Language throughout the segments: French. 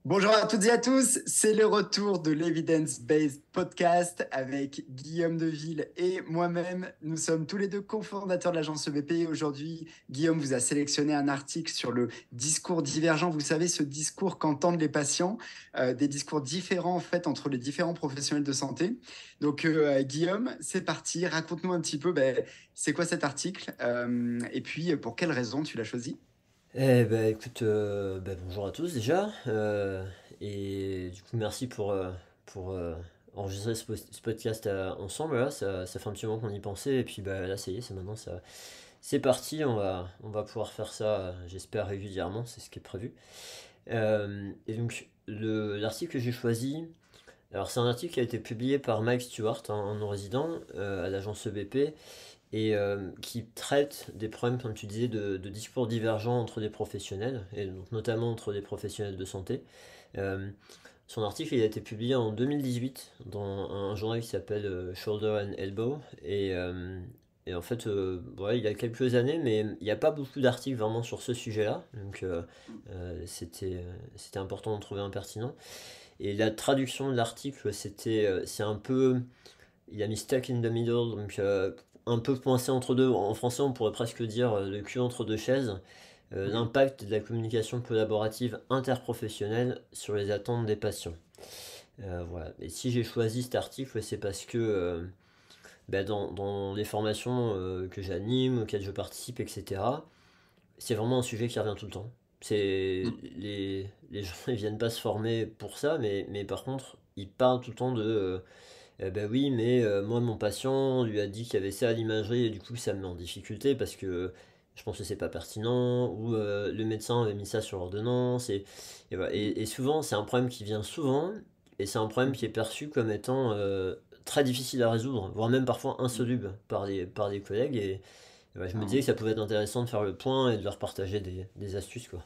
Bonjour à toutes et à tous, c'est le retour de l'Evidence Based Podcast avec Guillaume Deville et moi-même. Nous sommes tous les deux cofondateurs de l'agence EBP. Aujourd'hui, Guillaume vous a sélectionné un article sur le discours divergent. Vous savez, ce discours qu'entendent les patients, des discours différents en fait entre les différents professionnels de santé. Donc Guillaume, c'est parti, raconte-nous un petit peu c'est quoi cet article et puis pour quelles raisons tu l'as choisi? Écoute, bonjour à tous déjà, et du coup merci pour enregistrer ce podcast ensemble. Là, ça fait un petit moment qu'on y pensait, et puis bah là ça y est, c'est maintenant ça, c'est parti. On va pouvoir faire ça, j'espère régulièrement, c'est ce qui est prévu. Et donc l'article que j'ai choisi, alors c'est un article qui a été publié par Mike Stewart, un non-résident à l'agence EBP, et qui traite des problèmes, comme tu disais, de discours divergents entre des professionnels, et donc notamment entre des professionnels de santé. Euh, Son article il a été publié en 2018 dans un journal qui s'appelle Shoulder and Elbow, et en fait, ouais, il y a quelques années, mais il n'y a pas beaucoup d'articles vraiment sur ce sujet-là, donc c'était important de trouver un pertinent. Et la traduction de l'article, c'est un peu, il a mis stuck in the middle, donc un peu coincé entre deux. En français, on pourrait presque dire le cul entre deux chaises. Ok. L'impact de la communication collaborative interprofessionnelle sur les attentes des patients. Voilà. Et si j'ai choisi cet article, c'est parce que dans les formations que j'anime, auxquelles je participe, etc., c'est vraiment un sujet qui revient tout le temps. Les gens ne viennent pas se former pour ça, mais par contre, ils parlent tout le temps de ben oui, mais moi, mon patient, on lui a dit qu'il y avait ça à l'imagerie et du coup, ça me met en difficulté parce que je pense que c'est pas pertinent, ou le médecin avait mis ça sur l'ordonnance, et voilà. Et souvent, c'est un problème qui vient souvent, et c'est un problème qui est perçu comme étant très difficile à résoudre, voire même parfois insoluble par les collègues, et voilà, je me disais que ça pouvait être intéressant de faire le point et de leur partager des astuces, quoi.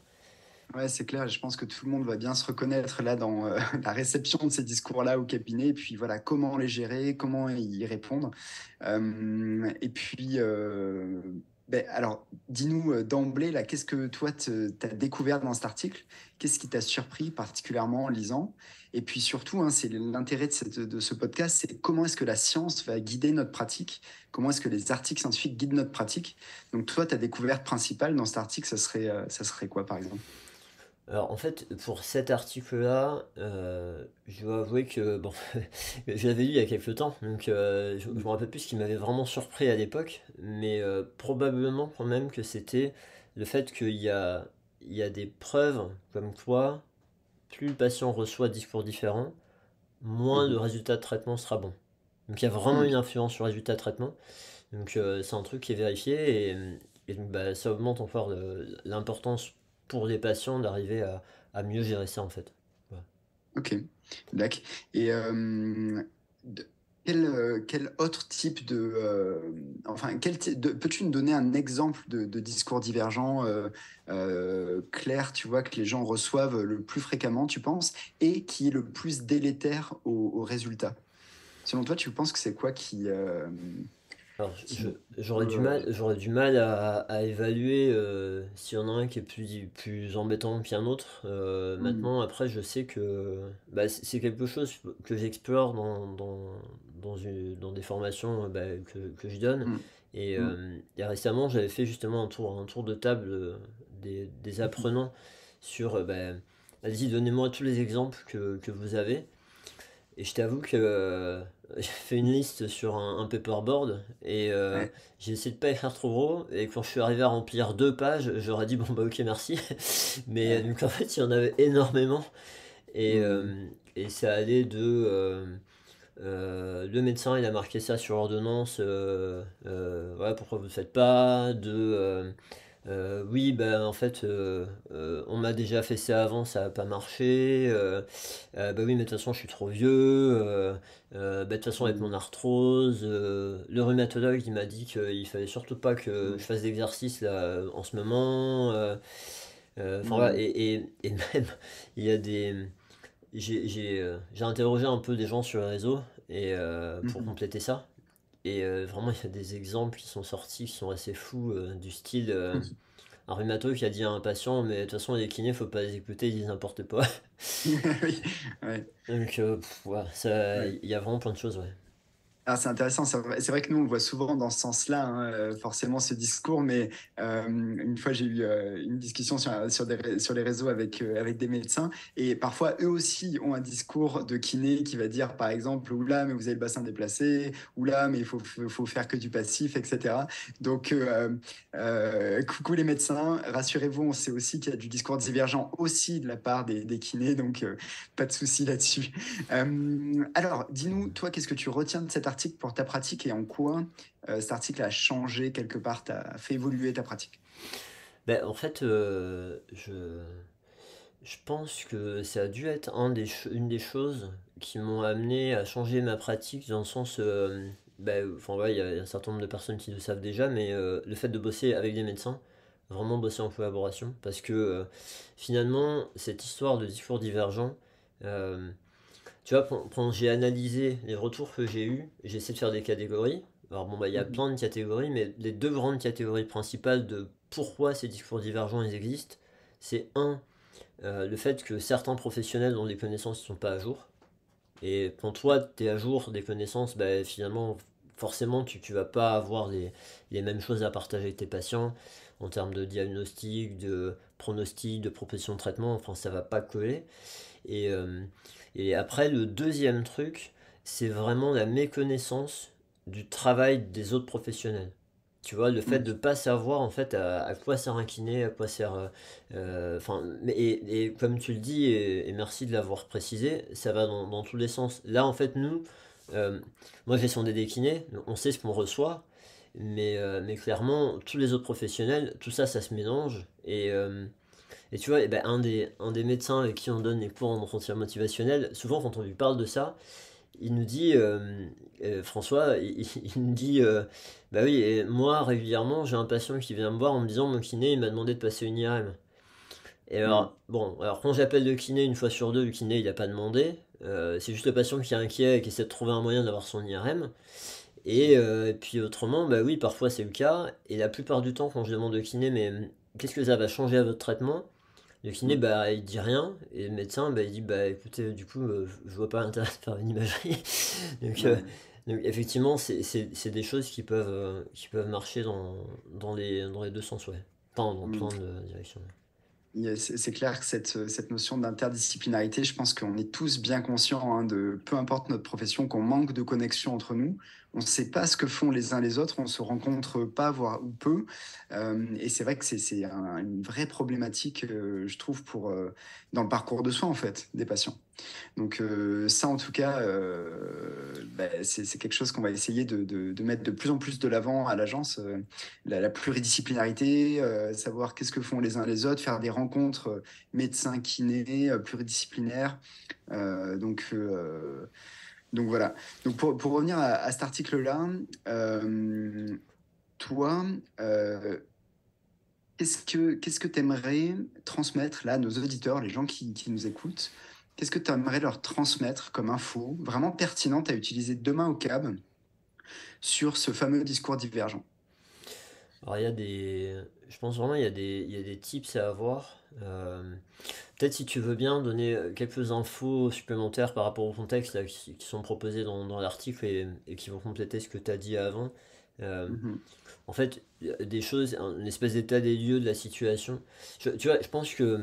Ouais, c'est clair. Je pense que tout le monde va bien se reconnaître là dans la réception de ces discours-là au cabinet. Et puis voilà, comment les gérer, comment y répondre. Et puis, alors, dis-nous d'emblée, là, qu'est-ce que toi, tu as découvert dans cet article? Qu'est-ce qui t'a surpris particulièrement en lisant? Et puis surtout, hein, c'est l'intérêt de ce podcast, c'est comment est-ce que la science va guider notre pratique? Comment est-ce que les articles scientifiques guident notre pratique? Donc toi, ta découverte principale dans cet article, ça serait quoi, par exemple? Alors en fait, pour cet article-là, je dois avouer que bon, je l'avais lu il y a quelques temps, donc je me rappelle plus ce qui m'avait vraiment surpris à l'époque, mais probablement quand même que c'était le fait il y a des preuves comme quoi plus le patient reçoit de discours différents, moins le Mhm. résultat de traitement sera bon. Donc il y a vraiment une Mhm. influence sur le résultat de traitement. Donc c'est un truc qui est vérifié, et donc bah, ça augmente encore l'importance pour les patients d'arriver à mieux gérer ça en fait. Voilà. Ok, d'accord. Et de- quel autre type enfin, peux-tu nous donner un exemple de discours divergent clair, tu vois, que les gens reçoivent le plus fréquemment, tu penses, et qui est le plus délétère au résultat? Selon toi, tu penses que c'est quoi Alors qui j'aurais peut... j'aurais du mal à évaluer s'il y en a un qui est plus embêtant qu'un autre. Hmm. Maintenant, après, je sais que bah, c'est quelque chose que j'explore dans des formations bah, que je donne. Hmm. Hmm. Et récemment, j'avais fait justement un tour de table des Hmm. apprenants sur bah, allez-y, donnez-moi tous les exemples que vous avez. Et je t'avoue que j'ai fait une liste sur un paperboard, et Ouais. j'ai essayé de pas écrire trop gros, et quand je suis arrivé à remplir 2 pages, j'aurais dit bon bah ok merci. Mais Ouais. donc en fait il y en avait énormément, et, Hmm. euh, et ça allait de le médecin il a marqué ça sur l'ordonnance, voilà pourquoi vous ne le faites pas, oui, ben en fait, on m'a déjà fait ça avant, ça n'a pas marché. Bah oui, mais de toute façon, je suis trop vieux. Bah, de toute façon, avec Hmm. mon arthrose, le rhumatologue, il m'a dit qu'il fallait surtout pas que Hmm. je fasse d'exercice là en ce moment. Enfin voilà, Hmm. et même, il y a des. J'ai interrogé un peu des gens sur les réseaux, et pour Hmm. compléter ça. Et vraiment, il y a des exemples qui sont sortis qui sont assez fous, du style. un rhumato qui a dit à un patient, mais de toute façon, les kinés, faut pas les écouter, ils disent n'importe quoi. Oui, ouais, Donc, ouais, ça, ouais. il y a vraiment plein de choses, ouais. Ah, c'est intéressant, c'est vrai que nous on le voit souvent dans ce sens-là, hein, forcément ce discours, mais une fois j'ai eu une discussion sur les réseaux avec des médecins, et parfois eux aussi ont un discours de kiné qui va dire par exemple, oula mais vous avez le bassin déplacé, oula mais faut faire que du passif, etc. Donc coucou les médecins, rassurez-vous, on sait aussi qu'il y a du discours divergent aussi de la part des kinés, donc pas de souci là-dessus. Alors, dis-nous, toi, qu'est-ce que tu retiens de cet article pour ta pratique et en quoi cet article a changé quelque part, a fait évoluer ta pratique? Ben, en fait, je pense que ça a dû être une des choses qui m'ont amené à changer ma pratique dans le sens, ben, enfin ouais, il y a un certain nombre de personnes qui le savent déjà, mais le fait de bosser avec des médecins, vraiment bosser en collaboration, parce que finalement, cette histoire de discours divergent, euh, tu vois, quand j'ai analysé les retours que j'ai eus, j'ai essayé de faire des catégories. Alors bon, bah, il y a Mhm. plein de catégories, mais les deux grandes catégories principales de pourquoi ces discours divergents ils existent, c'est un, le fait que certains professionnels ont des connaissances qui ne sont pas à jour. Et quand toi, tu es à jour des connaissances, bah, finalement, forcément, tu vas pas avoir les mêmes choses à partager avec tes patients en termes de diagnostic, de pronostic, de proposition de traitement. Enfin, ça va pas coller. Et, euh, et après, le deuxième truc, c'est vraiment la méconnaissance du travail des autres professionnels. Tu vois, le fait de Oui. ne pas savoir en fait à quoi sert un kiné, à quoi sert. Enfin, et comme tu le dis, et merci de l'avoir précisé, ça va dans tous les sens. Là, en fait, nous, euh, moi j'ai sondé des kinés, on sait ce qu'on reçoit, mais clairement, tous les autres professionnels, tout ça, ça se mélange. Et tu vois, eh ben, un des médecins avec qui on donne les cours en entretien motivationnel, souvent quand on lui parle de ça, il nous dit, François, il nous dit, bah oui, et moi régulièrement j'ai un patient qui vient me voir en me disant mon kiné il m'a demandé de passer une IRM. Et Mm. alors, bon, alors quand j'appelle le kiné une fois sur deux, le kiné il a pas demandé, c'est juste le patient qui est inquiet et qui essaie de trouver un moyen d'avoir son IRM. Et puis autrement, bah oui, parfois c'est le cas, et la plupart du temps quand je demande au kiné, mais qu'est-ce que ça va changer à votre traitement? Le kiné, Mm. bah, il dit rien, et le médecin, bah, il dit, bah, écoutez, du coup, je vois pas l'intérêt de faire une imagerie. Donc, Ouais. effectivement, c'est des choses qui peuvent marcher dans les deux sens, ouais. Enfin, dans Mm. plein de directions. C'est clair que cette notion d'interdisciplinarité, je pense qu'on est tous bien conscients hein, de, peu importe notre profession, qu'on manque de connexion entre nous. On ne sait pas ce que font les uns les autres, on ne se rencontre pas, voire ou peu. Et c'est vrai que une vraie problématique, je trouve, dans le parcours de soins, en fait, des patients. Donc ça, en tout cas, bah, c'est quelque chose qu'on va essayer de mettre de plus en plus de l'avant à l'agence, la pluridisciplinarité, savoir qu'est-ce que font les uns les autres, faire des rencontres médecins, kinés, pluridisciplinaires. Euh, donc, euh, donc voilà. Donc pour revenir à cet article-là, euh, toi, qu'est-ce que tu aimerais transmettre là, à nos auditeurs, les gens qui nous écoutent, qu'est-ce que tu aimerais leur transmettre comme info vraiment pertinente à utiliser demain au CAB sur ce fameux discours divergent? Alors, je pense vraiment il y a des tips à avoir. Peut-être si tu veux bien donner quelques infos supplémentaires par rapport au contexte là, qui sont proposés dans l'article et qui vont compléter ce que tu as dit avant. Euh, Mhm. En fait, y a des choses, une espèce d'état des lieux de la situation. Tu vois, je pense que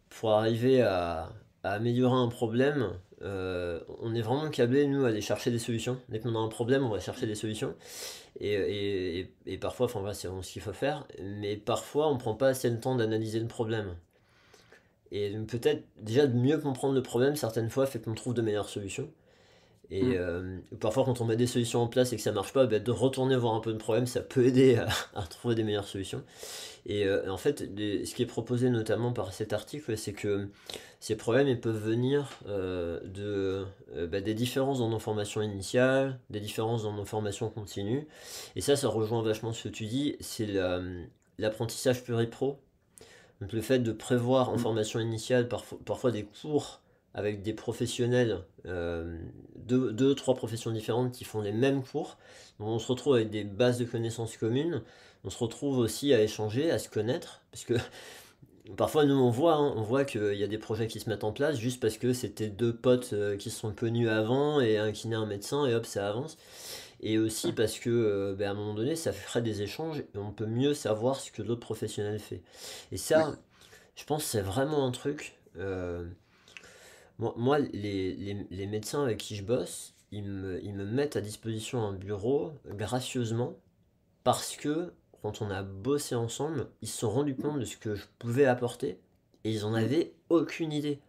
pour arriver à améliorer un problème, on est vraiment câblé, nous, à aller chercher des solutions. Dès qu'on a un problème, on va chercher des solutions. Et parfois, enfin voilà, c'est vraiment ce qu'il faut faire. Mais parfois, on prend pas assez le temps d'analyser le problème. Et donc, peut-être déjà de mieux comprendre le problème, certaines fois, fait qu'on trouve de meilleures solutions. Et Mhm. parfois, quand on met des solutions en place et que ça marche pas, ben, de retourner voir un peu le problème, ça peut aider à trouver des meilleures solutions. Et en fait, ce qui est proposé notamment par cet article, c'est que ces problèmes ils peuvent venir bah, des différences dans nos formations initiales, des différences dans nos formations continues. Et ça rejoint vachement ce que tu dis, c'est l'apprentissage pluripro. Donc le fait de prévoir en Mhm. formation initiale parfois des cours avec des professionnels deux, trois professions différentes qui font les mêmes cours. Donc on se retrouve avec des bases de connaissances communes. On se retrouve aussi à échanger, à se connaître, parce que parfois nous on voit qu'il y a des projets qui se mettent en place juste parce que c'était deux potes qui se sont connus avant et un kiné, un médecin et hop ça avance. Et aussi parce que à un moment donné ça ferait des échanges et on peut mieux savoir ce que l'autre professionnel fait. Et Ouais, ça, je pense que c'est vraiment un truc. Moi, les médecins avec qui je bosse, ils me mettent à disposition un bureau gracieusement parce que quand on a bossé ensemble, ils se sont rendus compte de ce que je pouvais apporter et ils en mm, avaient aucune idée.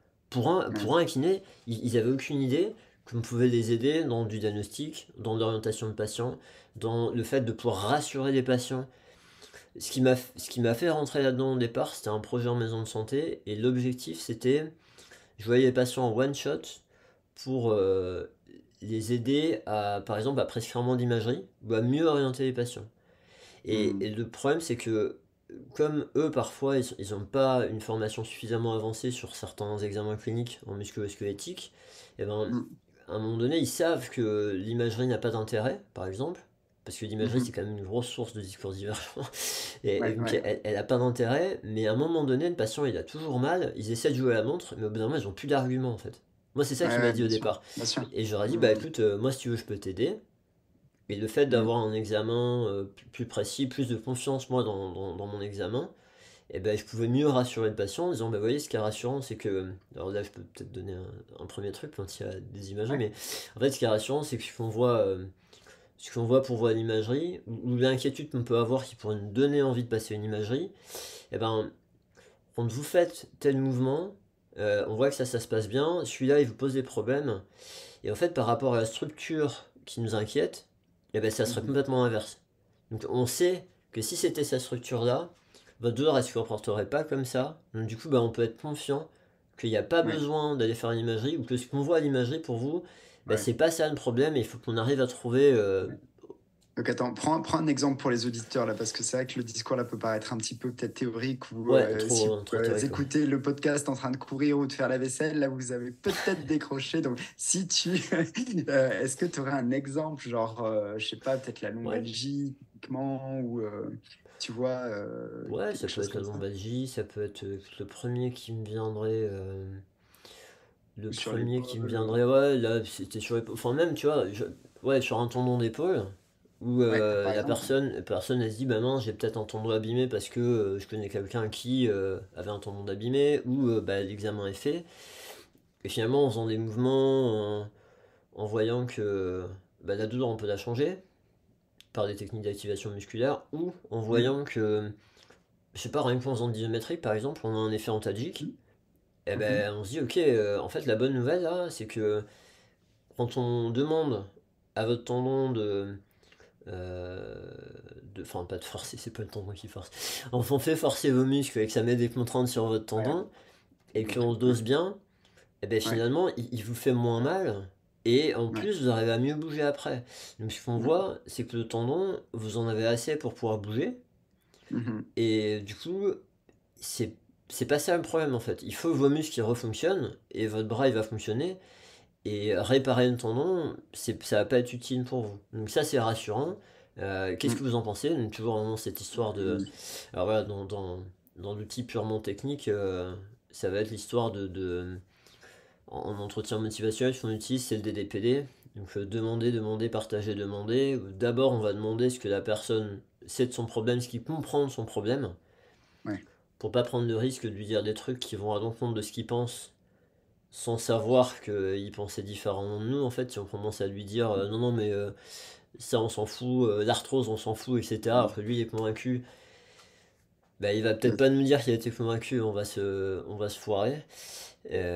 ouais, Pour un kiné, ils avaient aucune idée qu'on pouvait les aider dans du diagnostic, dans l'orientation de patients, dans le fait de pouvoir rassurer les patients. Ce qui m'a fait rentrer là-dedans au départ, c'était un projet en maison de santé et l'objectif c'était, je voyais les patients en one shot pour les aider à, par exemple, à prescrire moins d'imagerie ou à mieux orienter les patients. mm, Et le problème, c'est que comme eux, parfois, ils n'ont pas une formation suffisamment avancée sur certains examens cliniques en musculo-squelettique, et ben, mm, à un moment donné, ils savent que l'imagerie n'a pas d'intérêt, par exemple, parce que l'imagerie, c'est mhm. quand même une grosse source de discours divergent, et Ouais, donc ouais, elle n'a pas d'intérêt, mais à un moment donné, le patient, il a toujours mal, ils essaient de jouer à la montre, mais au bout d'un moment, ils n'ont plus d'arguments, en fait. Moi, c'est ça ouais, qu'il m'a ouais, dit au bien sûr, départ. bien sûr. Et j'aurais dit, bah Mm, écoute, moi, si tu veux, je peux t'aider, et le fait mm, d'avoir un examen plus précis, plus de confiance moi dans mon examen, et ben je pouvais mieux rassurer le patient en disant bah vous voyez ce qui est rassurant c'est que alors là je peux peut-être donner un premier truc quand il y a des imageries ouais, mais en fait ce qui est rassurant c'est que ce qu'on voit pour voir l'imagerie ou l'inquiétude qu'on peut avoir qui pourrait nous donner envie de passer une imagerie et ben quand vous faites tel mouvement on voit que ça se passe bien celui-là il vous pose des problèmes et en fait, par rapport à la structure qui nous inquiète, eh ben, ça serait mhm, complètement inverse. Donc on sait que si c'était cette structure-là, votre douleur elle ne se comporterait pas comme ça. Donc du coup, bah, on peut être confiant qu'il n'y a pas ouais, besoin d'aller faire une imagerie ou que ce qu'on voit à l'imagerie pour vous, bah, ouais. c'est pas ça le problème et il faut qu'on arrive à trouver. Ouais. Donc attends, prends un exemple pour les auditeurs là, parce que c'est vrai que le discours là peut paraître un petit peu peut-être théorique ou Ouais, si trop vous théorique. Ouais. écoutez le podcast en train de courir ou de faire la vaisselle, là vous avez peut-être décroché. Donc si tu, est-ce que tu aurais un exemple, genre, je sais pas, peut-être la Ouais, lombalgie typiquement ou tu vois ouais, ça quelque peut chose être la comme ça, lombalgie, ça peut être le premier qui me viendrait. Le ou sur premier qui me l'épaule. viendrait, ouais, là, c'était sur l'épaule. Enfin, même, tu vois, ouais, sur un tendon d'épaule, où Ouais, par exemple. la personne, elle se dit, bah mince, j'ai peut-être un tendon abîmé parce que je connais quelqu'un qui avait un tendon abîmé, ou bah, l'examen est fait. Et finalement, en faisant des mouvements, en voyant que bah, la douleur, on peut la changer par des techniques d'activation musculaire, ou en Mm, voyant que, je sais pas, rien qu'en faisant de l'isométrie, par exemple, on a un effet antalgique. mm, Et mhm, ben, on se dit, ok, en fait, la bonne nouvelle, là, c'est que quand on demande à votre tendon enfin pas de forcer, c'est pas le tendon qui force. Enfin, on fait forcer vos muscles et que ça met des contraintes sur votre ouais, tendon et donc, qu'on le dose bien, et ben ouais, finalement il vous fait moins mal et en ouais, plus vous arrivez à mieux bouger après. Donc ce qu'on mm, voit, c'est que le tendon, vous en avez assez pour pouvoir bouger mhm, et du coup c'est c'est pas ça le problème en fait. Il faut que vos muscles qui refonctionnent et votre bras il va fonctionner. Et réparer le tendon, ça va pas être utile pour vous. Donc ça, c'est rassurant. Qu'est-ce que mm, vous en pensez? Donc, toujours vraiment cette histoire de... mm, Alors voilà, dans l'outil purement technique, ça va être l'histoire en entretien motivationnel, ce qu'on utilise, c'est le DDPD. Donc demander, demander, partager, demander. D'abord, on va demander ce que la personne sait de son problème, ce qu'il comprend de son problème, ouais. pour pas prendre le risque de lui dire des trucs qui vont à l'encontre de ce qu'il pense sans savoir qu'il pensait différemment de nous, en fait, si on commence à lui dire non, non, mais ça on s'en fout, l'arthrose on s'en fout, etc., alors Mm. que lui il est convaincu, bah, il va peut-être Que pas nous dire qu'il a été convaincu, on va se foirer.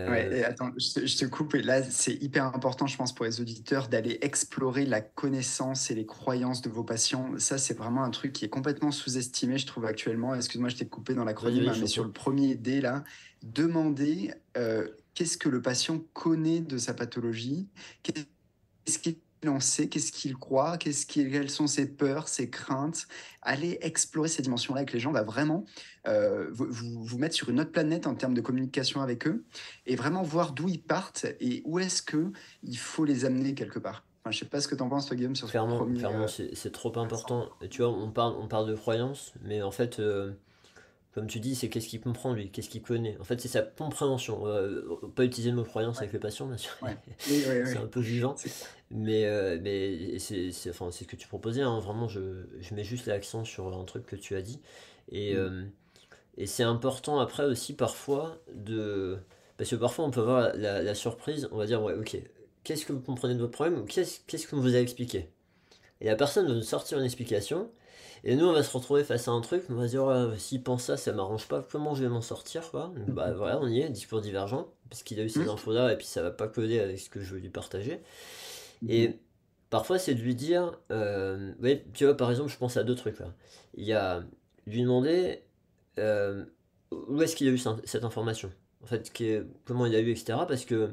Ouais, Euh, et attends, je te coupe. Et là, c'est hyper important, je pense, pour les auditeurs, d'aller explorer la connaissance et les croyances de vos patients. Ça, c'est vraiment un truc qui est complètement sous-estimé, je trouve, actuellement. Excuse-moi, je t'ai coupé dans Vas-y, l'acronyme, vas-y, hein, je mais t'en sur prie. le premier D, là, demandez qu'est-ce que le patient connaît de sa pathologie, qu'est-ce qu'il en sait, qu'est-ce qu'il croit, quelles sont ses peurs, ses craintes. Aller explorer ces dimensions-là avec les gens va vraiment vous mettre sur une autre planète en termes de communication avec eux et vraiment voir d'où ils partent et où est-ce qu'il faut les amener quelque part. Enfin, je sais pas ce que tu en penses, toi, Guillaume, sur ce Clairement, premier clairement, c'est trop accent. important. Et tu vois, on parle de croyance, mais en fait, comme tu dis, c'est qu'est-ce qu'il comprend lui, qu'est-ce qu'il connaît. En fait, c'est sa compréhension. Pas utiliser le mot croyance Ouais, avec les patients, bien sûr, ouais. Oui, oui, c'est oui. un peu vivant. C'est clair. Mais enfin, c'est ce que tu proposais, hein. Vraiment, je mets juste l'accent sur un truc que tu as dit. Et, Mm. euh, et c'est important après aussi parfois de... Parce que parfois on peut avoir la surprise, on va dire, ouais, ok, qu'est-ce que vous comprenez de votre problème ou qu'est-ce qu'on vous a expliqué? Et la personne va nous sortir une explication, et nous on va se retrouver face à un truc, on va se dire, ouais, s'il pense ça, ça m'arrange pas, comment je vais m'en sortir, quoi? Donc, bah voilà, on y est, discours divergent, parce qu'il a eu ces Mm. infos-là, et puis ça va pas coller avec ce que je veux lui partager. Mhm. Et parfois c'est de lui dire, ouais, tu vois, par exemple, je pense à deux trucs là. Il y a lui demander euh, où est-ce qu'il a eu cette information? En fait, comment il a eu, etc. Parce que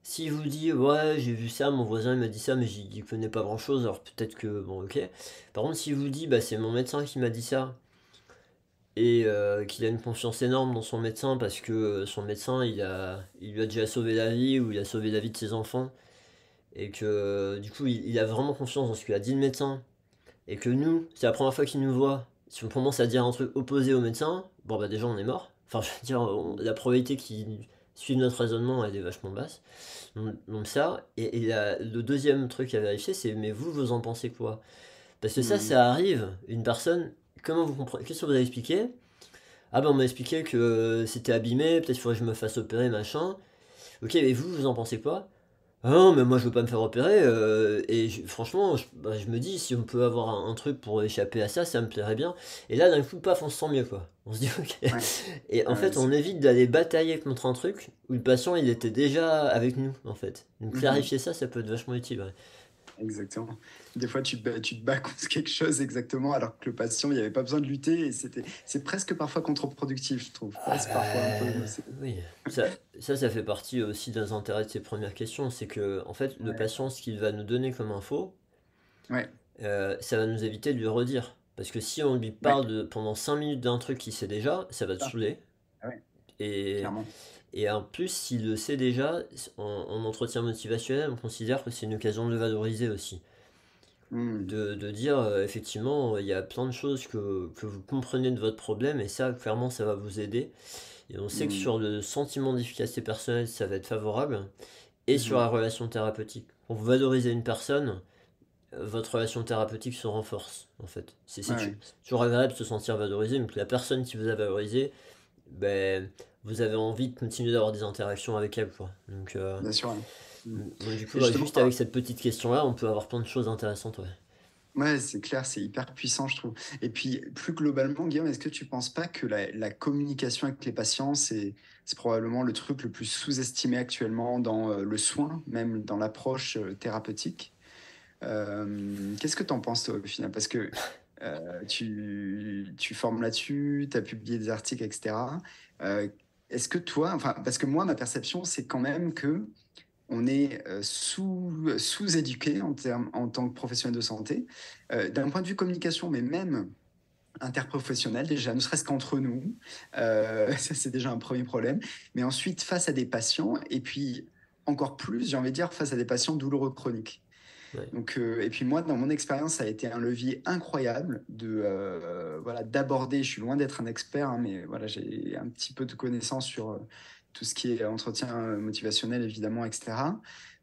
s'il vous dit, ouais, j'ai vu ça, mon voisin il m'a dit ça, mais j'y connais pas grand-chose, alors peut-être que, bon, ok. Par contre, s'il vous dit, bah, c'est mon médecin qui m'a dit ça, et qu'il a une confiance énorme dans son médecin, parce que son médecin, il lui a déjà sauvé la vie, ou il a sauvé la vie de ses enfants, et que du coup, il a vraiment confiance dans ce qu'il a dit le médecin, et que nous, c'est la première fois qu'il nous voit, si on commence à dire un truc opposé au médecin, bon bah déjà on est mort. Enfin, je veux dire, la probabilité qu'il suive notre raisonnement, elle est vachement basse. Donc ça, le deuxième truc à vérifier, c'est mais vous en pensez quoi? Parce que Mhm. ça arrive, une personne, comment vous comprenez? Qu'est-ce que vous avez expliqué? Ah ben on m'a expliqué que c'était abîmé, peut-être qu'il faudrait que je me fasse opérer, machin. Ok, mais vous en pensez quoi? Ah non, mais moi je veux pas me faire opérer, franchement, bah, je me dis, si on peut avoir un truc pour échapper à ça, ça me plairait bien. Et là, d'un coup, paf, on se sent mieux, quoi. On se dit, ok. Ouais, Et en fait, on c'est évite d'aller batailler contre un truc où le patient, il était déjà avec nous, en fait. Donc mhm. clarifier ça, ça peut être vachement utile, ouais. Exactement. Des fois, tu te bats contre quelque chose exactement, alors que le patient, il n'y avait pas besoin de lutter, et c'est presque parfois contre-productif, je trouve. Ah Presque parfois un peu. bah, oui. Ça fait partie aussi des intérêts de ces premières questions, c'est que, en fait, le Ouais, patient, ce qu'il va nous donner comme info, ouais, ça va nous éviter de lui redire. Parce que si on lui ouais, parle pendant 5 minutes d'un truc qu'il sait déjà, ça va te ça. saouler. Ah ouais, Et, clairement. et en plus, s'il le sait déjà, en entretien motivationnel, on considère que c'est une occasion de le valoriser aussi. Mhm. De dire, effectivement, il y a plein de choses que vous comprenez de votre problème, et ça, clairement, ça va vous aider. Et on sait que Mhm. sur le sentiment d'efficacité personnelle, ça va être favorable. Et sur la Mhm. relation thérapeutique. Quand vous valorisez une personne, votre relation thérapeutique se renforce, en fait. Ouais, ouais. Toujours agréable de se sentir valorisé, mais que la personne qui vous a valorisé, ben, vous avez envie de continuer d'avoir des interactions avec elle, quoi. Bien sûr. Ouais. Mhm. Donc du coup, Et ouais, justement, juste avec cette petite question-là, on peut avoir plein de choses intéressantes, ouais. ouais, c'est clair, c'est hyper puissant, je trouve. Et puis, plus globalement, Guillaume, est-ce que tu penses pas que la communication avec les patients, c'est probablement le truc le plus sous-estimé actuellement dans le soin, même dans l'approche thérapeutique? Qu'est-ce que tu en penses, toi, au final? Parce que tu formes là-dessus, tu as publié des articles, etc. Euh, Est-ce que toi, enfin, parce que moi, ma perception, c'est quand même que on est sous-éduqué en tant que professionnel de santé, d'un point de vue communication, mais même interprofessionnel déjà, ne serait-ce qu'entre nous. Ça, c'est déjà un premier problème. Mais ensuite, face à des patients, et puis encore plus, j'ai envie de dire, face à des patients douloureux chroniques. Ouais. Donc, et puis moi, dans mon expérience, ça a été un levier incroyable voilà, d'aborder. Je suis loin d'être un expert, hein, mais voilà, j'ai un petit peu de connaissances sur tout ce qui est entretien motivationnel, évidemment, etc.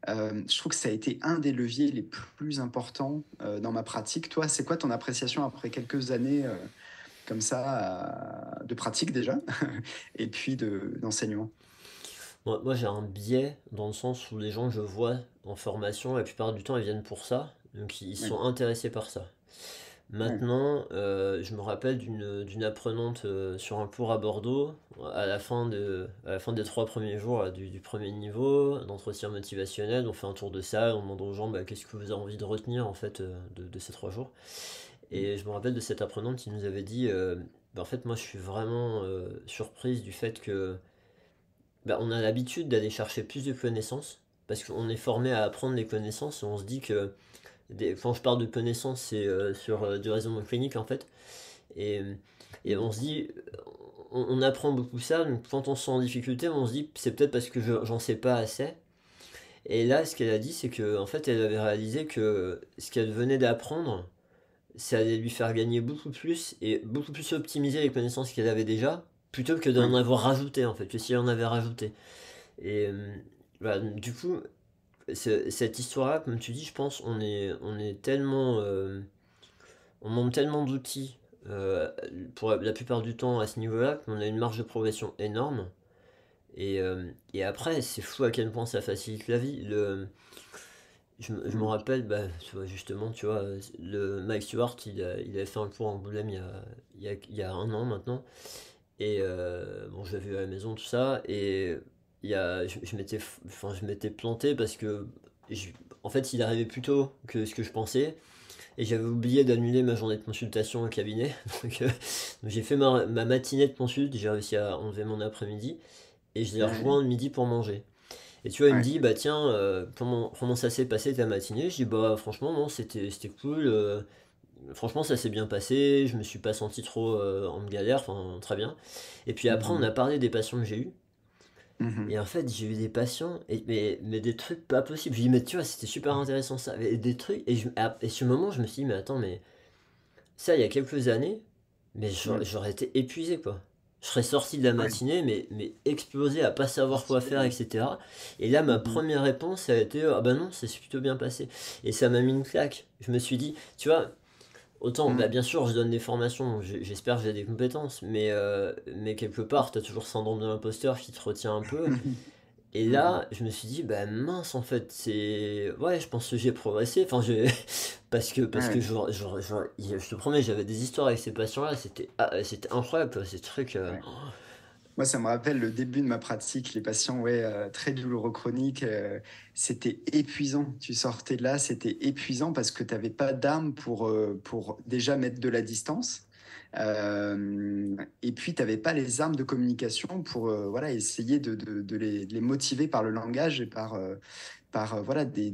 Je trouve que ça a été un des leviers les plus importants dans ma pratique. Toi, c'est quoi ton appréciation après quelques années comme ça de pratique déjà, et puis d'enseignement? Moi, j'ai un biais dans le sens où les gens que je vois en formation, la plupart du temps, ils viennent pour ça. Donc, ils Ouais, sont intéressés par ça. ouais, Maintenant, je me rappelle d'une apprenante sur un cours à Bordeaux, à la fin des 3 premiers jours là, du premier niveau, d'entretien motivationnel. On fait un tour de salle, on demande aux gens bah, qu'est-ce que vous avez envie de retenir en fait de ces 3 jours. Et je me rappelle de cette apprenante qui nous avait dit bah, en fait, moi je suis vraiment surprise du fait que bah, on a l'habitude d'aller chercher plus de connaissances. parce qu'on est formé à apprendre les connaissances et on se dit que, quand je parle de connaissances, c'est sur du raisonnement clinique en fait, et, et on se dit, on apprend beaucoup ça, donc quand on se sent en difficulté, on se dit c'est peut-être parce que j'en sais pas assez. Et là, ce qu'elle a dit, c'est que en fait, elle avait réalisé que ce qu'elle venait d'apprendre, ça allait lui faire gagner beaucoup plus et beaucoup plus optimiser les connaissances qu'elle avait déjà, plutôt que d'en Ouais. avoir rajouté en fait, que si elle en avait rajouté. Et voilà, donc, du coup, cette histoire-là, comme tu dis, je pense, on est tellement, on manque tellement d'outils pour la plupart du temps à ce niveau-là qu'on a une marge de progression énorme. Et après, c'est fou à quel point ça facilite la vie. Je me Mm. rappelle, bah, tu vois, justement, tu vois, le Mike Stewart, il avait fait un cours en Angoulême il y a un an maintenant. Et bon, je l'ai vu à la maison, tout ça. Et je m'étais planté parce que, je- en fait, il arrivait plus tôt que ce que je pensais. Et j'avais oublié d'annuler ma journée de consultation au cabinet. Donc j'ai fait ma matinée de consulte, j'ai réussi à enlever mon après-midi. Et je l'ai Ouais. rejoint le midi pour manger. Et tu vois, il me Ouais. dit, bah tiens, comment ça s'est passé ta matinée? Je dis, bah franchement, non, c'était cool. Franchement, ça s'est bien passé. Je me suis pas senti trop en galère, enfin, très bien. Et puis après, on Mhm. a parlé des patients que j'ai eus. Mhm. Et en fait, j'ai eu des patients, mais des trucs pas possibles. Je lui dis, mais tu vois, c'était super intéressant ça. Et des trucs. Et sur le moment, je me suis dit, mais attends, mais ça, il y a quelques années, mais Mm. j'aurais été épuisé, quoi. Je serais sorti de la Ouais. matinée, mais explosé à pas savoir quoi faire, Effectivement. etc. Et là, ma Mhm. première réponse, ça a été, ah bah non, c'est plutôt bien passé. Et ça m'a mis une claque. Je me suis dit, tu vois, autant, bah Mm. bien sûr, je donne des formations, j'espère que j'ai des compétences, mais quelque part, t'as toujours le syndrome de l'imposteur qui te retient un peu. Et Mhm. là, je me suis dit, bah mince, en fait, c'est. Ouais, je pense que j'ai progressé. Enfin, j'ai. Parce que Ouais. je te promets, j'avais des histoires avec ces patients-là, c'était incroyable, quoi, ces trucs. Ouais. Moi, ça me rappelle le début de ma pratique, les patients ouais, très douloureux chroniques, c'était épuisant. Tu sortais de là, c'était épuisant parce que tu n'avais pas d'armes pour déjà mettre de la distance. Et puis, tu n'avais pas les armes de communication pour voilà, essayer de les motiver par le langage et par voilà, et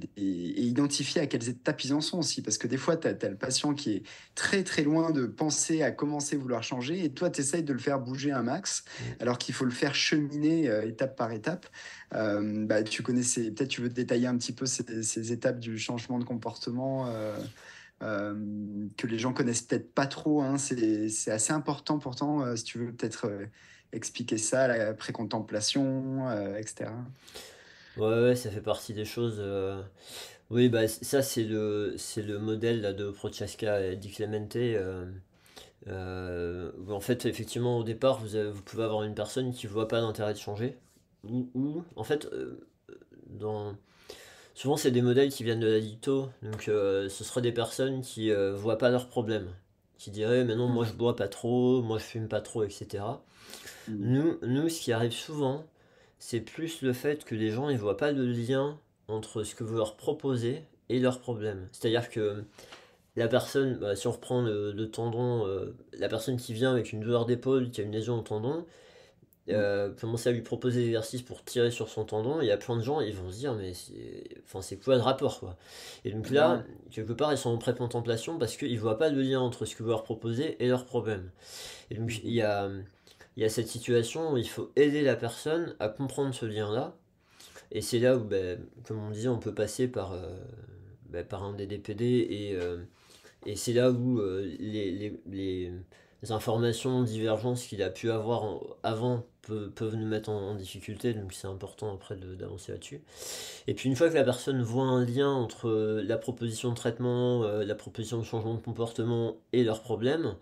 identifier à quelles étapes ils en sont aussi. Parce que des fois, tu as le patient qui est très très loin de penser à commencer à vouloir changer, et toi, tu essayes de le faire bouger un max, Mm. alors qu'il faut le faire cheminer étape par étape. Bah, peut-être tu veux détailler un petit peu ces étapes du changement de comportement que les gens connaissent peut-être pas trop. Hein. C'est assez important pourtant, si tu veux peut-être expliquer ça, la précontemplation, etc. Ouais, ouais, ça fait partie des choses. Oui, bah ça, c'est le modèle là, de Prochaska et Di Clemente. Où en fait, effectivement, au départ, vous pouvez avoir une personne qui voit pas d'intérêt de changer. Ou en fait, dans souvent, c'est des modèles qui viennent de la dicto, donc ce seraient des personnes qui voient pas leurs problèmes, qui diraient mais non, moi je Mhm. bois pas trop, moi je fume pas trop, etc. Mhm. Nous, ce qui arrive souvent, c'est plus le fait que les gens ils voient pas de lien entre ce que vous leur proposez et leurs problèmes. C'est-à-dire que la personne, bah, si on reprend le tendon, la personne qui vient avec une douleur d'épaule, qui a une lésion au tendon, Mhm. commencer à lui proposer des exercices pour tirer sur son tendon, il y a plein de gens, ils vont se dire, mais enfin, c'est quoi le rapport, quoi? Et donc là, Ouais. quelque part, ils sont en pré-contemplation parce qu'ils voient pas de lien entre ce que vous leur proposez et leurs problèmes. Et donc, il Mhm. y a, il y a cette situation où il faut aider la personne à comprendre ce lien-là. Et c'est là où, ben, comme on disait, on peut passer par un des DPD et c'est là où les informations, divergences qu'il a pu avoir avant peuvent nous mettre en difficulté, donc c'est important après d'avancer là-dessus. Et puis une fois que la personne voit un lien entre la proposition de traitement, la proposition de changement de comportement et leurs problèmes,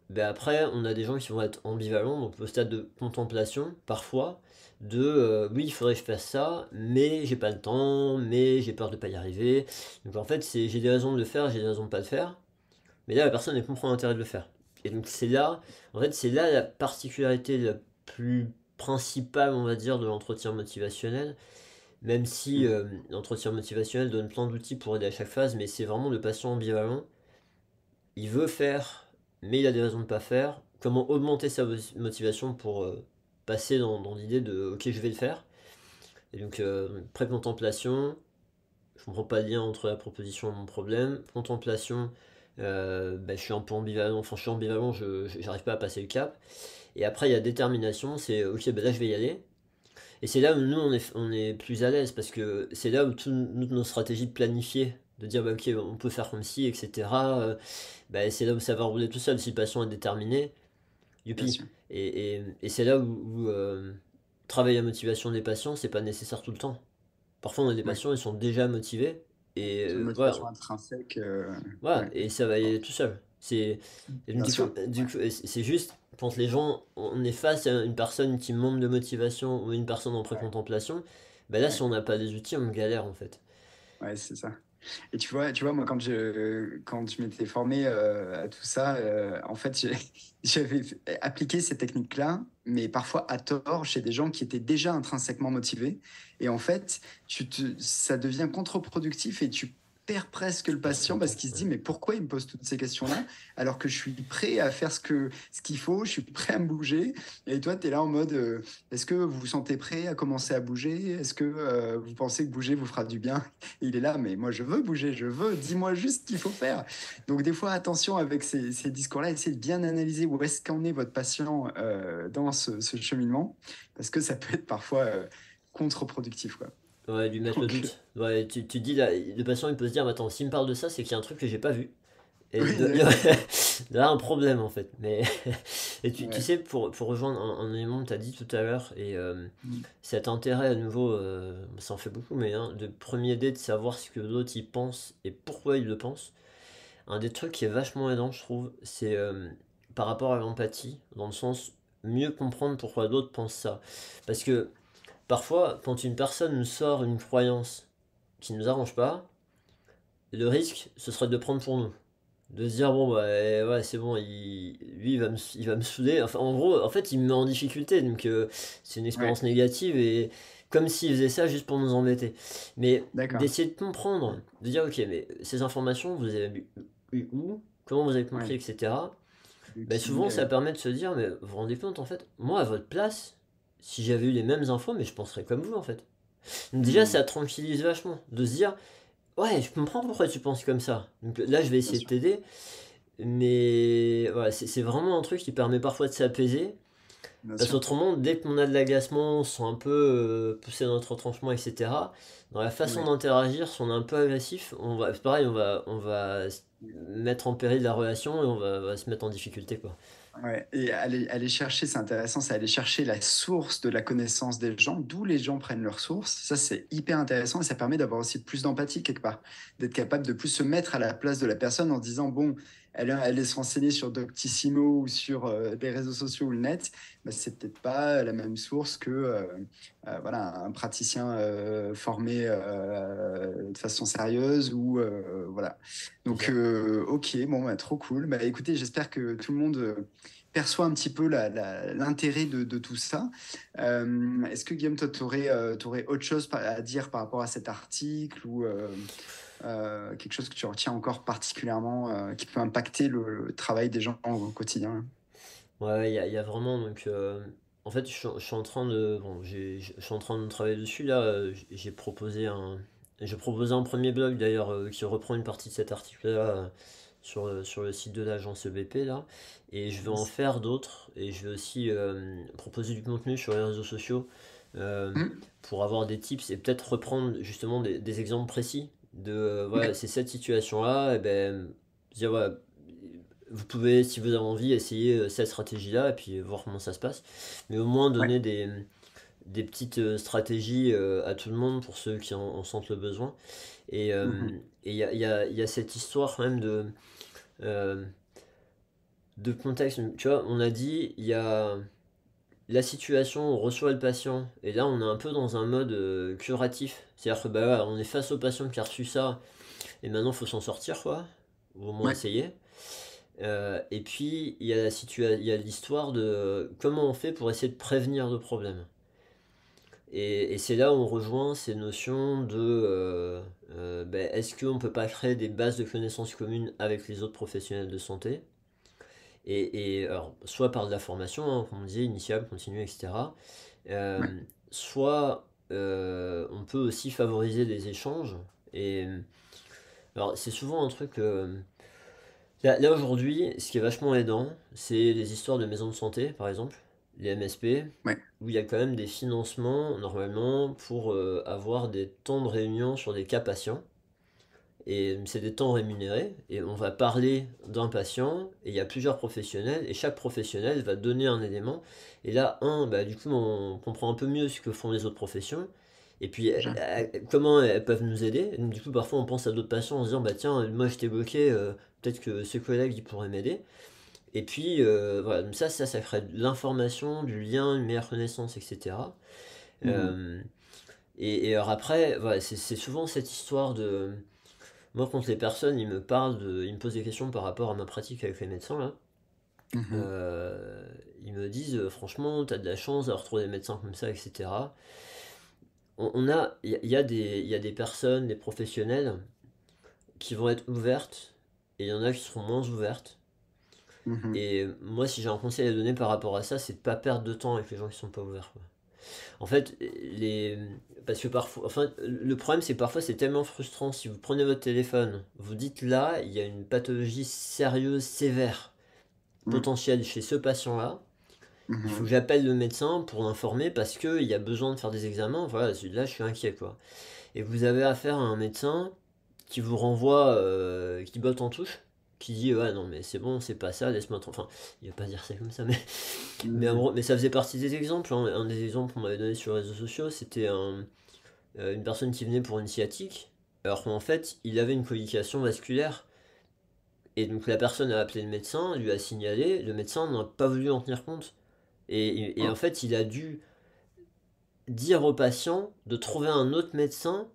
ben après on a des gens qui vont être ambivalents, donc au stade de contemplation, parfois, de oui il faudrait que je fasse ça, mais j'ai pas le temps, mais j'ai peur de pas y arriver. Donc en fait j'ai des raisons de le faire, j'ai des raisons de pas le faire. Mais là, la personne, elle comprend l'intérêt de le faire. Et donc, c'est là la particularité la plus principale, on va dire, de l'entretien motivationnel. Même si Mhm. l'entretien motivationnel donne plein d'outils pour aider à chaque phase, mais c'est vraiment le patient ambivalent. Il veut faire, mais il a des raisons de ne pas faire. Comment augmenter sa motivation pour passer dans l'idée de ok, je vais le faire. Et donc, pré-contemplation, je comprends pas le lien entre la proposition et mon problème. Contemplation, je suis un peu ambivalent, enfin je suis ambivalent, j'arrive pas à passer le cap. Et après, il y a détermination, c'est ok, là je vais y aller. Et c'est là où nous on est plus à l'aise parce que c'est là où toutes nos stratégies de planifier, de dire bah, ok, on peut faire comme ci, etc. C'est là où ça va rouler tout seul si le patient est déterminé. bien Youpi. sûr. Et c'est là où travailler la motivation des patients, c'est pas nécessaire tout le temps. Parfois, on a des Ouais. patients, ils sont déjà motivés, et C'est une voilà, motivation intrinsèque. voilà, Ouais. et ça va y aller tout seul. Et donc, Bien sûr. Ouais. c'est juste, quand les gens, on est face à une personne qui manque de motivation ou une personne en Ouais. précontemplation, ben là, si Ouais. on n'a pas des outils, on galère en fait. Ouais, c'est ça. Et tu vois, moi, quand je m'étais formé à tout ça, en fait, j'avais appliqué ces techniques-là, mais parfois à tort chez des gens qui étaient déjà intrinsèquement motivés. Et en fait, ça devient contre-productif et tu perds presque Tu le perds ton patient parce temps. qu'il se Ouais. dit, mais pourquoi il me pose toutes ces questions-là alors que je suis prêt à faire ce qu'il faut, je suis prêt à me bouger. Et toi, tu es là en mode, est-ce que vous vous sentez prêt à commencer à bouger? Est-ce que vous pensez que bouger vous fera du bien? Et il est là, mais moi je veux bouger, je veux, dis-moi juste ce qu'il faut faire. Donc des fois, attention avec ces discours-là, essayez de bien analyser où est-ce qu'en est votre patient dans ce cheminement, parce que ça peut être parfois contre-productif, quoi. Ouais, lui mettre le Donc, doute. Ouais, tu dis, là, le patient, il peut se dire, mais attends, s'il me parle de ça, c'est qu'il y a un truc que j'ai pas vu. Et oui, il y a il y a un problème en fait. Mais et tu ouais. sais, pour rejoindre un élément que tu as dit tout à l'heure, et cet intérêt à nouveau, ça en fait beaucoup, mais de premier dé de savoir ce que l'autre il pense et pourquoi il le pense. Un des trucs qui est vachement aidant, je trouve, c'est par rapport à l'empathie, dans le sens mieux comprendre pourquoi l'autre pense ça. Parce que parfois, quand une personne nous sort une croyance qui ne nous arrange pas, le risque, ce serait de le prendre pour nous. De se dire bon bah ouais c'est bon lui il va me saouler, enfin en gros en fait il me met en difficulté, donc c'est une Ouais, expérience négative, et comme s'il faisait ça juste pour nous embêter, mais d'accord. d'essayer de comprendre, de dire ok mais ces informations vous avez eu où, comment vous avez compris, Ouais. etc. De Ben qui souvent ça permet de se dire mais vous vous rendez compte en fait, moi à votre place si j'avais eu les mêmes infos mais je penserais comme vous en fait. Donc déjà Hmm, ça tranquillise vachement de se dire ouais je comprends pourquoi tu penses comme ça, donc là je vais bien essayer de sûr. t'aider. Mais voilà, c'est vraiment un truc qui permet parfois de s'apaiser. Bien Parce sûr. qu'autrement, dès qu'on a de l'agacement, on se sent un peu poussé dans notre retranchement, etc. Dans la façon Ouais. d'interagir, si on est un peu agressif, c'est pareil, on va mettre en péril la relation et va se mettre en difficulté, quoi. Ouais, et aller chercher, c'est intéressant, c'est aller chercher la source de la connaissance des gens, d'où les gens prennent leur source. Ça, c'est hyper intéressant et ça permet d'avoir aussi plus d'empathie quelque part, d'être capable de plus se mettre à la place de la personne en se disant, bon, elle est se renseigner sur Doctissimo ou sur les réseaux sociaux ou le net, bah, c'est peut-être pas la même source que voilà, un praticien formé de façon sérieuse ou voilà. C'est Donc, ça. ok, bon, bah, trop cool. Bah, écoutez, j'espère que tout le monde perçoit un petit peu l'intérêt de tout ça. Est-ce que Guillaume, toi, tu aurais, autre chose à dire par rapport à cet article ou quelque chose que tu retiens encore particulièrement qui peut impacter le travail des gens au quotidien? Ouais, il y a vraiment donc en fait je suis en train de bon je suis en train de travailler dessus là, j'ai proposé un premier blog d'ailleurs qui reprend une partie de cet article là sur le site de l'agence EBP là, et je vais en Yes. faire d'autres, et je vais aussi proposer du contenu sur les réseaux sociaux euh, Hmm. pour avoir des tips et peut-être reprendre justement des exemples précis de voilà Ouais. c'est cette situation là, et ben dire voilà, vous pouvez, si vous avez envie, essayer cette stratégie-là et puis voir comment ça se passe. Mais au moins Ouais. donner des petites stratégies à tout le monde pour ceux qui en sentent le besoin. Et Mhm. il y a cette histoire quand même euh, de contexte. Tu vois, on a dit, il y a la situation, on reçoit le patient, et là on est un peu dans un mode curatif. C'est-à-dire que bah, voilà, on est face au patient qui a reçu ça, et maintenant il faut s'en sortir, quoi. Ou au moins Ouais. essayer. Et puis, il y a l'histoire de comment on fait pour essayer de prévenir le problème. Et c'est là où on rejoint ces notions de est-ce qu'on ne peut pas créer des bases de connaissances communes avec les autres professionnels de santé, alors, soit par de la formation, hein, comme on disait, initiale, continue, etc. Ouais. Soit on peut aussi favoriser des échanges. Et alors, c'est souvent un truc. Là, aujourd'hui, ce qui est vachement aidant, c'est les histoires de maisons de santé, par exemple, les MSP, Ouais. où il y a quand même des financements, normalement, pour avoir des temps de réunion sur des cas patients. Et c'est des temps rémunérés, et on va parler d'un patient, et il y a plusieurs professionnels, et chaque professionnel va donner un élément. Et là, bah, du coup, on comprend un peu mieux ce que font les autres professions, et puis Déjà. comment elles peuvent nous aider. Et donc, du coup, parfois, on pense à d'autres patients en se disant, bah tiens, moi j'étais bloqué, peut-être que ce collègue, il pourrait m'aider. Et puis, voilà, donc ça crée de l'information, du lien, une meilleure connaissance, etc. Mhm. Euh, et alors après, voilà, c'est souvent cette histoire de moi, quand les personnes ils me posent des questions par rapport à ma pratique avec les médecins, là, Mhm. euh, ils me disent franchement, t'as de la chance d'avoir trouvé des médecins comme ça, etc. Il y a des personnes, des professionnels qui vont être ouvertes et il y en a qui seront moins ouvertes. Mhm. Et moi, si j'ai un conseil à donner par rapport à ça, c'est de pas perdre de temps avec les gens qui sont pas ouverts, quoi. En fait, parce que parfois, enfin, le problème c'est que parfois c'est tellement frustrant. Si vous prenez votre téléphone, vous dites là, il y a une pathologie sérieuse, sévère, Mhm. potentielle chez ce patient-là. Il faut que Mhm. j'appelle le médecin pour l'informer parce qu'il y a besoin de faire des examens. Voilà, là je suis inquiet quoi. Et vous avez affaire à un médecin qui vous renvoie, qui botte en touche, qui dit ouais non mais c'est bon, c'est pas ça, laisse-moi. Enfin, il va pas dire ça comme ça, mais, en Mhm. gros, mais ça faisait partie des exemples, hein. Un des exemples qu'on m'avait donné sur les réseaux sociaux, c'était une personne qui venait pour une sciatique, alors qu'en fait, il avait une colication vasculaire. Et donc la personne a appelé le médecin, lui a signalé, le médecin n'a pas voulu en tenir compte. Et en Oh. fait, il a dû dire au patient de trouver un autre médecin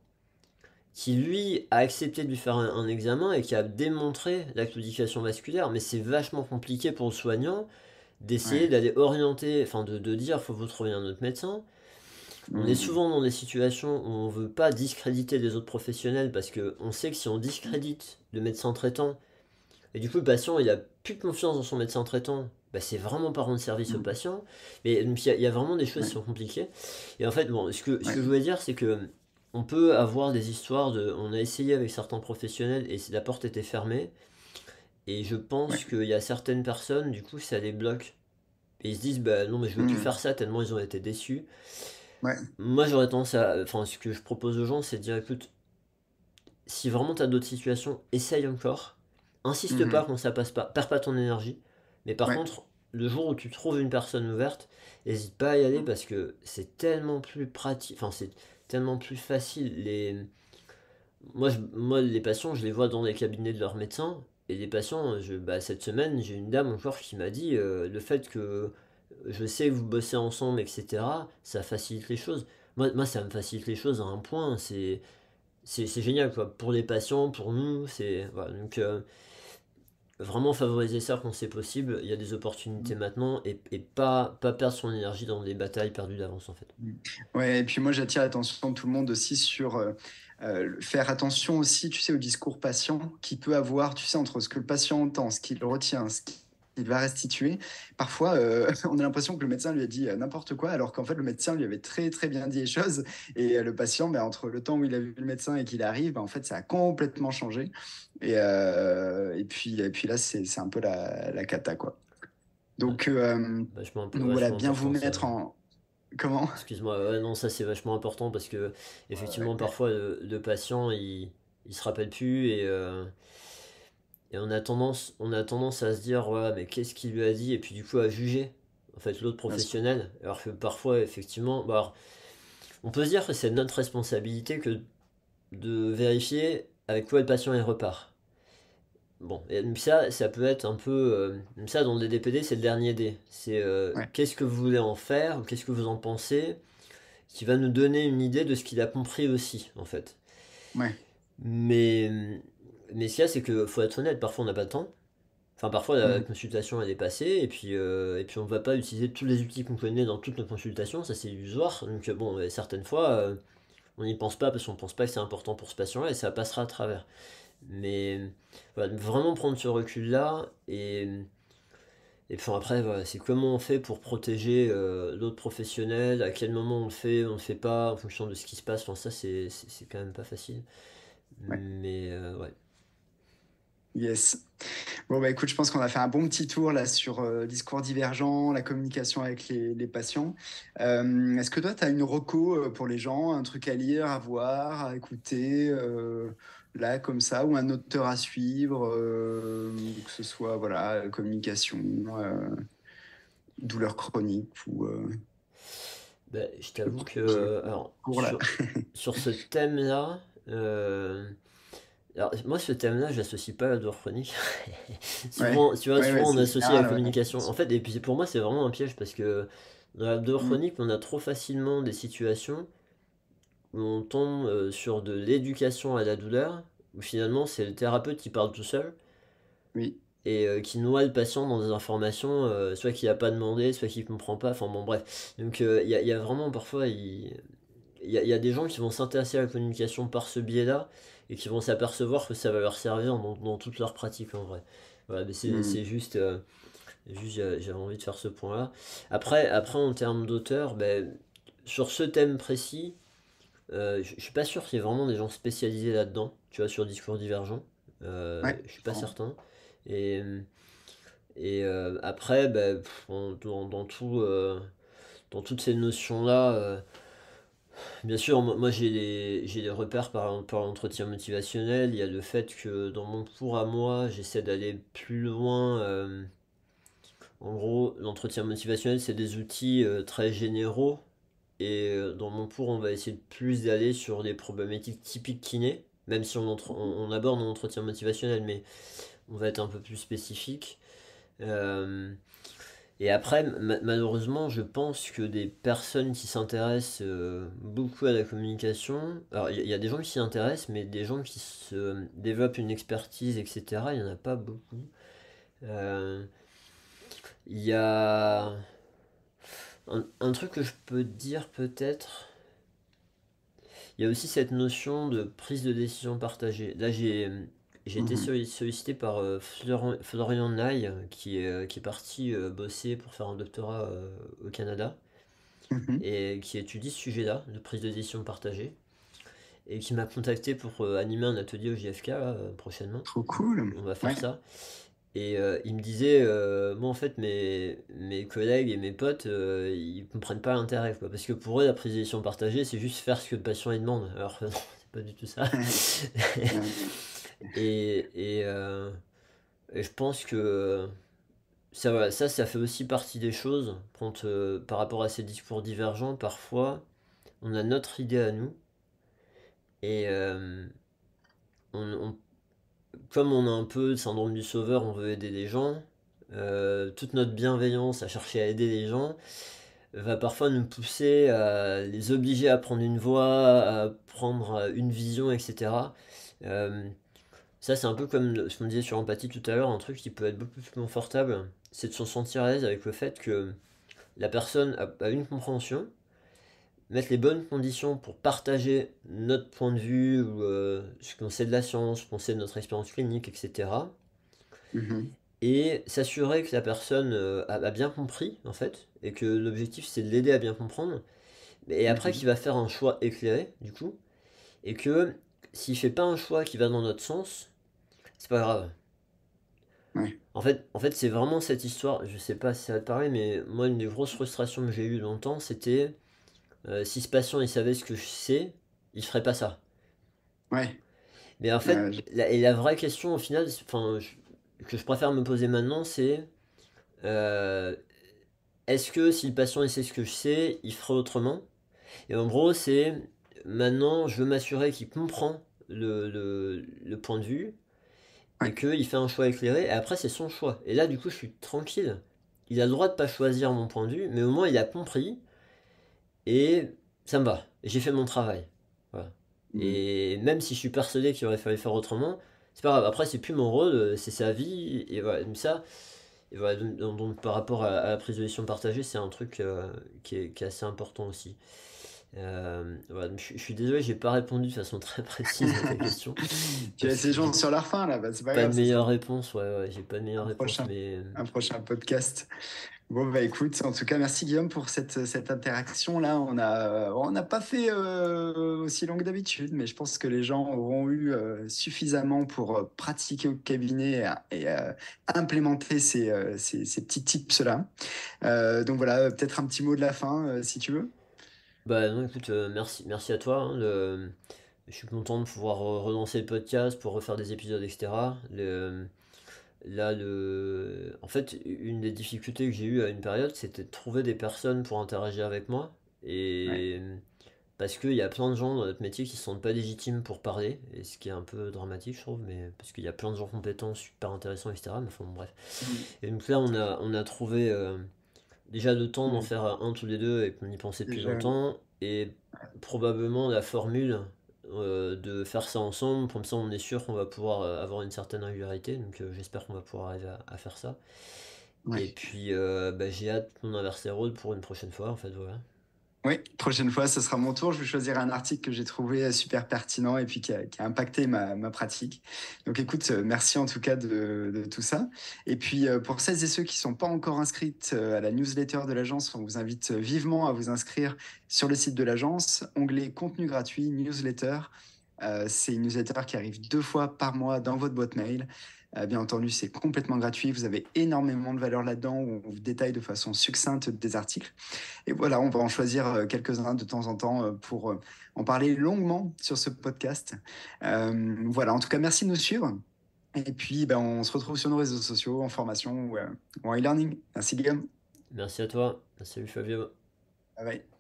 qui, lui, a accepté de lui faire un examen et qui a démontré la claudication vasculaire. Mais c'est vachement compliqué pour le soignant d'essayer Ouais. d'aller orienter, enfin de dire faut vous trouver un autre médecin. On est Mhm. souvent dans des situations où on veut pas discréditer les autres professionnels parce que on sait que si on discrédite le médecin traitant, et du coup le patient il a plus confiance dans son médecin traitant, bah, c'est vraiment pas rendre service au Mhm. patient. Mais donc, il y a vraiment des choses qui Ouais. sont compliquées. Et en fait, bon, ce que je Ouais. voulais dire, c'est que on peut avoir des histoires de. On a essayé avec certains professionnels et la porte était fermée. Et je Ouais. pense qu'il y a certaines personnes, du coup, ça les bloque. Et ils se disent, bah non, mais je veux plus Mhm. faire ça tellement ils ont été déçus. Ouais. Moi, j'aurais tendance à. Enfin, ce que je propose aux gens, c'est de dire écoute, si vraiment t'as d'autres situations, essaye encore. Insiste pas Mhm. quand ça passe pas. Perds pas ton énergie. Mais par Ouais. contre, le jour où tu trouves une personne ouverte, n'hésite pas à y aller parce que c'est tellement plus pratique. Enfin, c'est tellement plus facile. Moi, les patients, je les vois dans les cabinets de leurs médecins. Et les patients, bah, cette semaine, j'ai une dame encore qui m'a dit le fait que je sais que vous bossez ensemble, etc., ça facilite les choses. Moi, ça me facilite les choses à un point. C'est génial, quoi. Pour les patients, pour nous, c'est. Voilà, donc, vraiment favoriser ça quand c'est possible. Il y a des opportunités maintenant et pas perdre son énergie dans des batailles perdues d'avance, en fait. Ouais, et puis moi j'attire l'attention de tout le monde aussi sur faire attention aussi, tu sais, au discours patient qui peut avoir, tu sais, entre ce que le patient entend, ce qu'il retient, ce qu'il va restituer. Parfois, on a l'impression que le médecin lui a dit n'importe quoi, alors qu'en fait le médecin lui avait très très bien dit les choses. Et le patient, ben, entre le temps où il a vu le médecin et qu'il arrive, ben, en fait ça a complètement changé. Et puis là, c'est un peu la cata, quoi. Ouais. Donc, donc voilà, Vachement bien vous important, ça. mettre en... Comment? Excuse-moi, ouais, non, ça c'est vachement important parce que, effectivement, Ouais. parfois le patient il se rappelle plus et on a tendance à se dire, ouais, mais qu'est-ce qu'il lui a dit? Et puis, du coup, à juger, en fait, l'autre Bien sûr. professionnel. Alors que parfois, effectivement, bah, alors, on peut se dire que c'est notre responsabilité que de vérifier avec quoi le patient il repart. Bon, et donc ça peut être un peu. Ça, dans le DDPD, c'est le dernier D. C'est Ouais. qu'est-ce que vous voulez en faire, ou qu'est-ce que vous en pensez, qui va nous donner une idée de ce qu'il a compris aussi, en fait. Ouais. Mais, mais ce qu'il y a, c'est que faut être honnête, parfois on n'a pas le temps. Enfin, parfois la Mhm. consultation elle est passée, et puis on ne va pas utiliser tous les outils qu'on connaît dans toutes nos consultations, ça c'est illusoire. Donc, bon, certaines fois, on n'y pense pas parce qu'on ne pense pas que c'est important pour ce patient-là, et ça passera à travers. Mais voilà, vraiment prendre ce recul-là, Et puis après, voilà, c'est comment on fait pour protéger l'autre professionnel, à quel moment on le fait pas, en fonction de ce qui se passe. Enfin, ça, c'est quand même pas facile. Ouais. Mais ouais. Yes. Bon, bah écoute, je pense qu'on a fait un bon petit tour là sur le discours divergent, la communication avec les patients. Est-ce que toi, tu as une reco pour les gens, un truc à lire, à voir, à écouter, là, comme ça, ou un auteur à suivre, que ce soit, voilà, communication, douleur chronique ou Bah, je le t'avoue projet que, alors, pour là. sur ce thème-là, alors moi ce thème-là, je l'associe pas à la douleur chronique. Ouais, Souvent, tu vois, ouais, ouais, souvent on c'est associe la général, ouais. communication. En fait, et puis pour moi, c'est vraiment un piège parce que dans la douleur Mm, chronique, on a trop facilement des situations où on tombe sur de l'éducation à la douleur, où finalement c'est le thérapeute qui parle tout seul oui. et qui noie le patient dans des informations, soit qu'il n'a pas demandé, soit qu'il comprend pas. Enfin bon, bref. Donc il y a vraiment parfois, il y a des gens qui vont s'intéresser à la communication par ce biais-là et qui vont s'apercevoir que ça va leur servir dans toute leur pratique en vrai. Voilà, mais Mm, c'est juste, juste j'avais envie de faire ce point-là. Après en termes d'auteur, ben, sur ce thème précis, je suis pas sûr qu'il y ait vraiment des gens spécialisés là-dedans, tu vois, sur discours divergent. ouais, Je suis je pas comprends. certain. Et, après, ben, dans toutes ces notions-là, bien sûr, moi j'ai des repères par l'entretien motivationnel. Il y a le fait que dans mon cours à moi, j'essaie d'aller plus loin. En gros, l'entretien motivationnel, c'est des outils très généraux. Et dans mon cours, on va essayer de plus d'aller sur des problématiques typiques kiné, même si on aborde un entretien motivationnel, mais on va être un peu plus spécifique. Euh, et après, malheureusement, je pense que des personnes qui s'intéressent beaucoup à la communication, alors il y a des gens qui s'y intéressent, mais des gens qui se développent une expertise, etc., il n'y en a pas beaucoup. Euh, Il y a un truc que je peux dire peut-être, il y a aussi cette notion de prise de décision partagée. Là, j'ai été Mhm, sollicité par Florian Naï, qui est parti bosser pour faire un doctorat au Canada, mhm. et qui étudie ce sujet-là, de prise de décision partagée, et qui m'a contacté pour animer un atelier au JFK là, prochainement. Trop cool. On va faire Ouais. ça. Et il me disait, moi en fait, mes collègues et mes potes, ils comprennent pas l'intérêt, quoi. Parce que pour eux, la prise de décision partagée, c'est juste faire ce que le patient il demande. Alors que non, c'est pas du tout ça. Et, et, euh, et je pense que ça, voilà, ça fait aussi partie des choses. Quand, par rapport à ces discours divergents, parfois, on a notre idée à nous. Et on, on- comme on a un peu le syndrome du sauveur, on veut aider les gens. Toute notre bienveillance à chercher à aider les gens va parfois nous pousser à les obliger à prendre une voie, à prendre une vision, etc. Euh, Ça, c'est un peu comme ce qu'on disait sur empathie tout à l'heure, un truc qui peut être beaucoup plus confortable, c'est de se sentir à l'aise avec le fait que la personne a une compréhension, mettre les bonnes conditions pour partager notre point de vue, ou ce qu'on sait de la science, ce qu'on sait de notre expérience clinique, etc. Mhm, Et s'assurer que la personne a bien compris, en fait, et que l'objectif c'est de l'aider à bien comprendre, et après mhm. qu'il va faire un choix éclairé, du coup, et que s'il fait pas un choix qui va dans notre sens, c'est pas grave. Ouais. En fait, c'est vraiment cette histoire, je sais pas si ça va te parler, mais moi, une des grosses frustrations que j'ai eues longtemps, c'était si ce patient il savait ce que je sais, il ferait pas ça. Ouais. Mais en fait, et la vraie question au final, enfin, que je préfère me poser maintenant, c'est euh, est-ce que si le patient il sait ce que je sais, il ferait autrement? Et en gros, c'est maintenant, je veux m'assurer qu'il comprend le point de vue et Ouais. qu'il fait un choix éclairé, et après, c'est son choix. Et là, du coup, je suis tranquille. Il a le droit de pas choisir mon point de vue, mais au moins, il a compris et ça me va. J'ai fait mon travail. Voilà. Mhm. Et même si je suis persuadé qu'il aurait fallu faire autrement, c'est pas grave. Après, c'est plus mon rôle, c'est sa vie, et voilà. Donc ça, et voilà, donc, par rapport à la prise de décision partagée, c'est un truc qui est assez important aussi. Voilà, donc je suis désolé, j'ai pas répondu de façon très précise à ta question Tu parce laisses les que gens j'ai sur leur faim, là, bah, c'est pas pas de grave, ce sera meilleure réponse. Ouais, ouais, j'ai pas de meilleure un réponse, prochain, mais un prochain podcast. Bon, bah écoute, en tout cas, merci Guillaume pour cette interaction-là. On n'a pas fait aussi long que d'habitude, mais je pense que les gens auront eu suffisamment pour pratiquer au cabinet et implémenter ces petits tips-là. Donc voilà, peut-être un petit mot de la fin, si tu veux. bah non, écoute, merci à toi, hein, je suis content de pouvoir relancer le podcast pour refaire des épisodes, etc. Là, en fait, une des difficultés que j'ai eues à une période, c'était de trouver des personnes pour interagir avec moi. Ouais, Et parce qu'il y a plein de gens dans notre métier qui se sentent pas légitimes pour parler, et ce qui est un peu dramatique, je trouve, mais parce qu'il y a plein de gens compétents, super intéressants, etc. Mais enfin, bon, bref. Mm. Et donc là, on a trouvé déjà le temps d'en Mm. faire un tous les deux et qu'on y pensait depuis Déjà, longtemps, et probablement la formule de faire ça ensemble, comme ça on est sûr qu'on va pouvoir avoir une certaine régularité, donc j'espère qu'on va pouvoir arriver à faire ça. Et ouais. puis bah, j'ai hâte qu'on inverse les rôles pour une prochaine fois, en fait, voilà. Oui, prochaine fois, ce sera mon tour. Je vais choisir un article que j'ai trouvé super pertinent et puis qui a impacté ma pratique. Donc écoute, merci en tout cas de tout ça. Et puis pour celles et ceux qui ne sont pas encore inscrits à la newsletter de l'agence, on vous invite vivement à vous inscrire sur le site de l'agence, onglet contenu gratuit, newsletter. C'est une newsletter qui arrive 2 fois par mois dans votre boîte mail. Bien entendu, c'est complètement gratuit. Vous avez énormément de valeur là-dedans où on vous détaille de façon succincte des articles. Et voilà, on va en choisir quelques-uns de temps en temps pour en parler longuement sur ce podcast. Voilà, en tout cas, merci de nous suivre. Et puis, ben, on se retrouve sur nos réseaux sociaux, en formation ou en e-learning. Merci Guillaume. Merci à toi, salut Fabio. Bye bye.